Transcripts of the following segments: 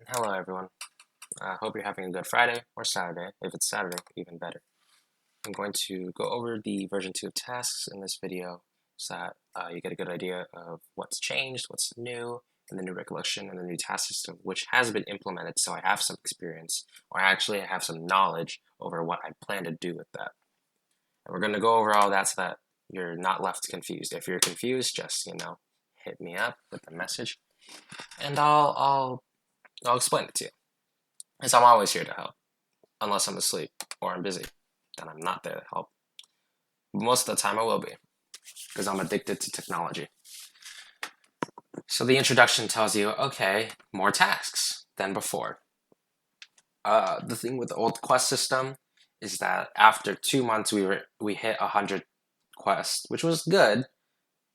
Hello, everyone. I hope you're having a good Friday or Saturday. If it's Saturday, even better. I'm going to go over the version 2 of tasks in this video so that you get a good idea of what's changed, what's new, and the new recollection and the new task system, which has been implemented, so I have some experience, or actually I have some knowledge over what I plan to do with that. And we're going to go over all that so that you're not left confused. If you're confused, just, hit me up with a message, and I'll explain it to you. Because I'm always here to help, unless I'm asleep or I'm busy. Then I'm not there to help. Most of the time I will be, because I'm addicted to technology. So the introduction tells you, okay, more tasks than before. The thing with the old quest system is that after 2 months we hit 100 quests, which was good.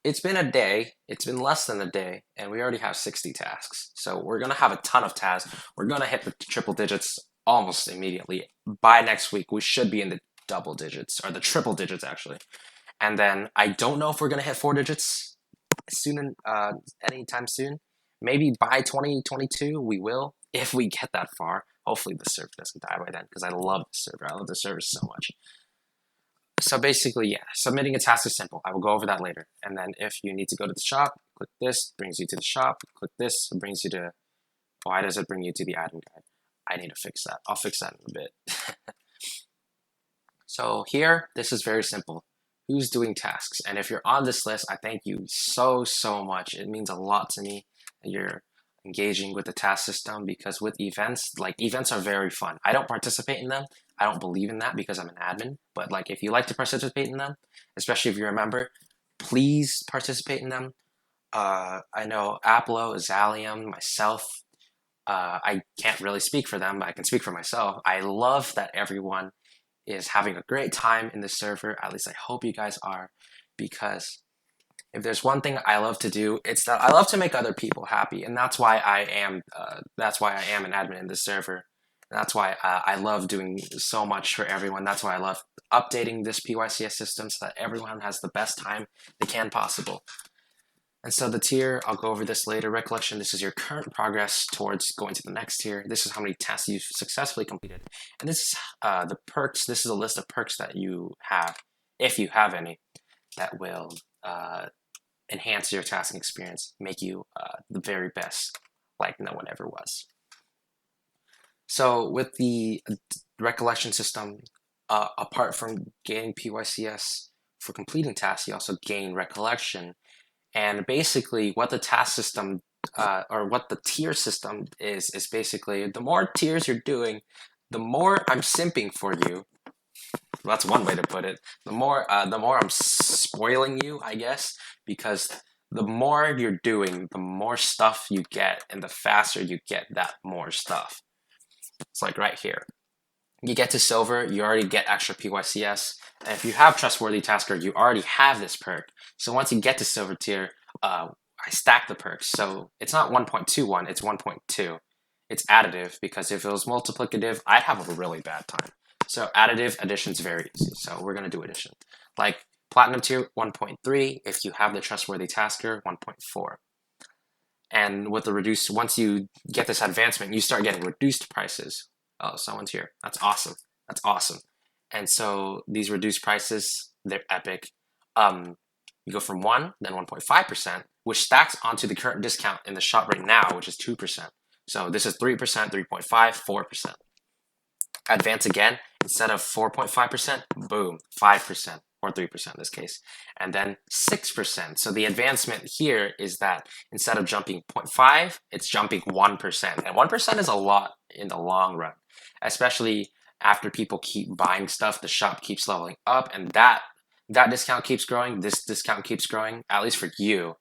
It's been a day, it's been less than a day, and we already have 60 tasks. So we're gonna have a ton of tasks. We're gonna hit the triple digits almost immediately. By next week, we should be in the double digits, or the triple digits actually. And then I don't know if we're gonna hit 4 digits soon, anytime soon. Maybe by 2022 we will, if we get that far. Hopefully the server doesn't die by then, because I love the server. I love the server so much. So basically, yeah, submitting a task is simple. I will go over that later. And then if you need to go to the shop, click this, brings you to the shop. Click this, it brings you to, why does it bring you to the admin guide? I need to fix that. I'll fix that in a bit. So here, this is very simple. Who's doing tasks? And if you're on this list, I thank you so much. It means a lot to me that you're engaging with the task system, because with events, like, events are very fun. I don't participate in them. I don't believe in that because I'm an admin, but like, if you like to participate in them, especially if you're a member, please participate in them. I know Aplo, Zalium, myself, I can't really speak for them, but I can speak for myself. I love that everyone is having a great time in the server. At least I hope you guys are, because if there's one thing I love to do, it's that I love to make other people happy, and that's why I am an admin in this server. That's why I love doing so much for everyone. That's why I love updating this PYCS system so that everyone has the best time they can possible. And so the tier, I'll go over this later. Recollection, this is your current progress towards going to the next tier. This is how many tasks you've successfully completed. And this is the perks. This is a list of perks that you have, if you have any, that will enhance your tasking experience, make you the very best, like no one ever was. So with the recollection system, apart from gaining PYCS for completing tasks, you also gain recollection. And basically what the task system, or what the tier system is basically, the more tiers you're doing, the more I'm simping for you. That's one way to put it. The more I'm spoiling you, I guess, because the more you're doing, the more stuff you get, and the faster you get that more stuff. It's like right here. You get to silver, you already get extra PYCS, and if you have trustworthy tasker, you already have this perk. So once you get to silver tier, I stack the perks. So it's not 1.21, it's 1.2. It's additive, because if it was multiplicative, I'd have a really bad time. So additive addition is very easy. So we're going to do addition. Like platinum tier, 1.3. If you have the trustworthy tasker, 1.4. And with the reduced, once you get this advancement, you start getting reduced prices. Oh, someone's here. That's awesome. That's awesome. And so these reduced prices, they're epic. You go from 1, then 1.5%, which stacks onto the current discount in the shop right now, which is 2%. So this is 3%, 3.5, 4%. Advance again, instead of 4.5%, boom, 5%, or 3% in this case, and then 6%. So the advancement here is that instead of jumping 0.5, it's jumping 1%. And 1% is a lot in the long run, especially after people keep buying stuff, the shop keeps leveling up, and that discount keeps growing, this discount keeps growing, at least for you.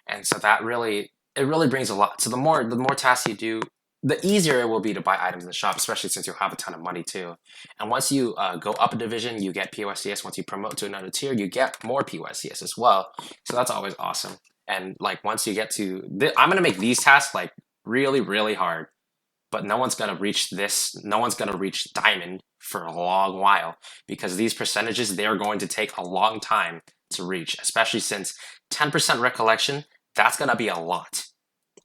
And so that really, it really brings a lot. So the more tasks you do, the easier it will be to buy items in the shop, especially since you'll have a ton of money too. And once you go up a division, you get PYCS. Once you promote to another tier, you get more PYCS as well. So that's always awesome. And like once you get to, I'm gonna make these tasks like really hard, but no one's gonna reach this. No one's gonna reach diamond for a long while, because these percentages, they're going to take a long time to reach, especially since 10% recollection, that's gonna be a lot.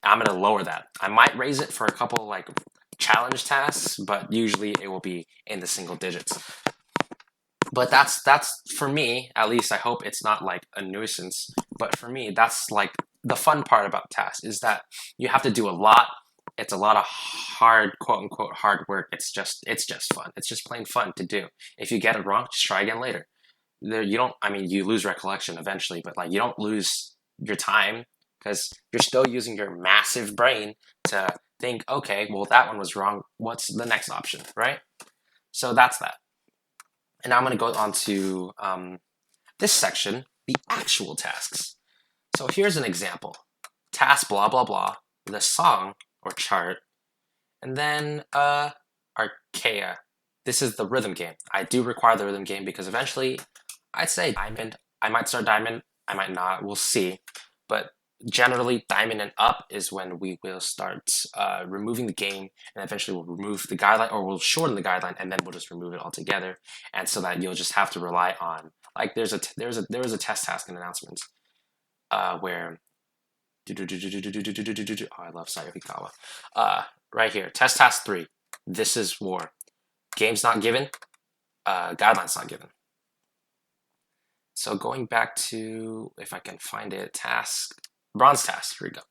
I'm gonna lower that. I might raise it for a couple like challenge tasks, but usually it will be in the single digits. But that's for me, at least I hope it's not like a nuisance. But for me, that's like the fun part about tasks is that you have to do a lot. It's a lot of hard, quote unquote, hard work. It's just fun. It's just plain fun to do. If you get it wrong, just try again later. There, you don't. I mean, you lose recollection eventually, but like you don't lose your time because you're still using your massive brain to think. Okay, well that one was wrong. What's the next option, right? So that's that. And now I'm going to go on to this section, the actual tasks. So here's an example. Task blah, blah, blah, the song or chart, and then Archaea. This is the rhythm game. I do require the rhythm game because eventually I'd say diamond. I might start diamond, I might not, we'll see. But generally diamond and up is when we will start removing the game, and eventually we'll remove the guideline, or we'll shorten the guideline, and then we'll just remove it altogether. And so that you'll just have to rely on, like there was a test task in announcements where oh, I love Sayakawa. Right here, test task 3. This is war. Game's not given, guidelines not given. So going back to, if I can find it, task, bronze task, here we go.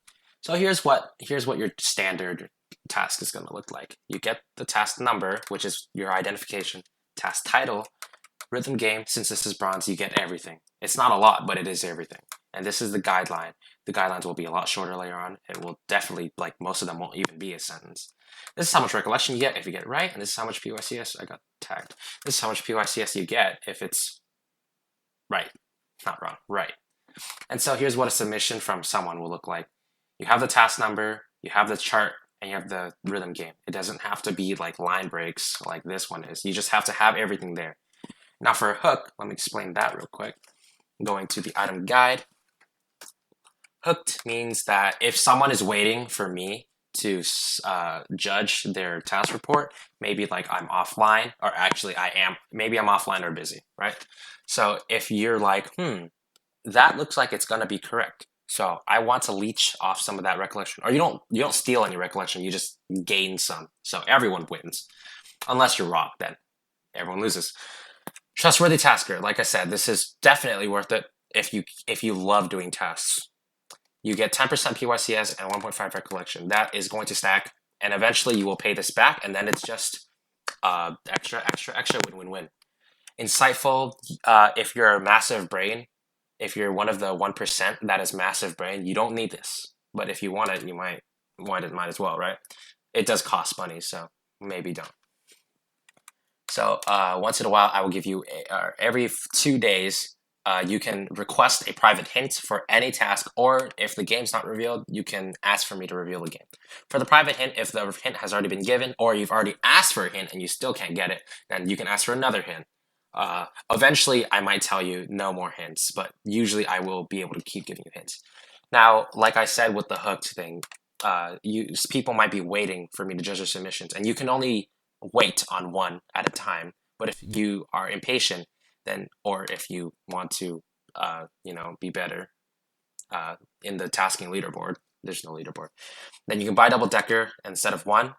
So here's what your standard task is going to look like. You get the task number, which is your identification, task title, rhythm game. Since this is bronze, you get everything. It's not a lot, but it is everything. And this is the guideline. The guidelines will be a lot shorter later on. It will definitely, like most of them won't even be a sentence. This is how much recollection you get if you get it right, and this is how much PYCS, I got tagged. This is how much PYCS you get if it's right, not wrong, right. And so here's what a submission from someone will look like. You have the task number, you have the chart, and you have the rhythm game. It doesn't have to be like line breaks like this one is. You just have to have everything there. Now for a hook, let me explain that real quick. I'm going to the item guide. Hooked means that if someone is waiting for me to judge their task report, maybe like I'm offline, or actually I am, maybe I'm offline or busy, right? So if you're like, that looks like it's gonna be correct, so I want to leech off some of that recollection, or you don't steal any recollection, you just gain some, so everyone wins, unless you're wrong, then everyone loses. Trustworthy tasker, like I said, this is definitely worth it if you love doing tasks. You get 10% PYCS and 1.5 recollection. That is going to stack, and eventually you will pay this back, and then it's just extra, win-win-win. Insightful, if you're a massive brain, if you're one of the 1% that is massive brain, you don't need this. But if you want it, you might as well, right? It does cost money, so maybe don't. So once in a while, I will give you, every 2 days, you can request a private hint for any task, or if the game's not revealed, you can ask for me to reveal the game. For the private hint, if the hint has already been given, or you've already asked for a hint and you still can't get it, then you can ask for another hint. Eventually, I might tell you no more hints, but usually I will be able to keep giving you hints. Now, like I said with the hooked thing, people might be waiting for me to judge their submissions, and you can only wait on one at a time. But if you are impatient, then, or if you want to, be better in the tasking leaderboard, there's no leaderboard, then you can buy double decker instead of one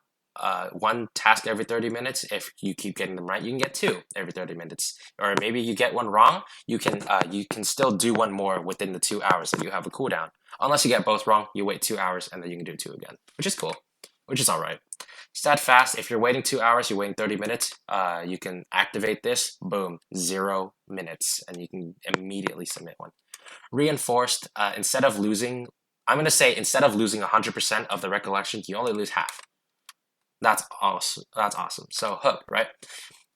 task every 30 minutes. If you keep getting them right, you can get 2 every 30 minutes. Or maybe you get one wrong, you can still do one more within the 2 hours that you have a cooldown. Unless you get both wrong, you wait 2 hours and then you can do 2 again, which is cool, which is all right. Steadfast, if you're waiting 2 hours, you're waiting 30 minutes, you can activate this, boom, 0 minutes, and you can immediately submit one. Reinforced, instead of losing 100% of the recollection, you only lose half. That's awesome. So hook, right?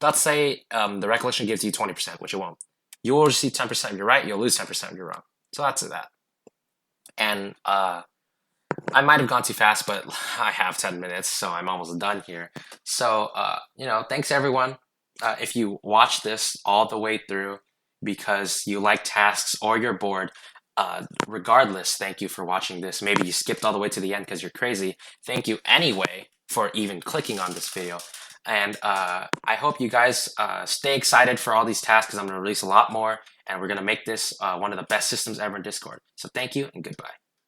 Let's say the recollection gives you 20%, which it won't. You will receive 10% if you're right, you'll lose 10% if you're wrong. So that's that. And I might have gone too fast, but I have 10 minutes, so I'm almost done here. So, thanks everyone. If you watch this all the way through because you like tasks or you're bored, regardless, thank you for watching this. Maybe you skipped all the way to the end because you're crazy. Thank you anyway for even clicking on this video. And I hope you guys stay excited for all these tasks because I'm going to release a lot more, and we're going to make this one of the best systems ever in Discord. So thank you and goodbye.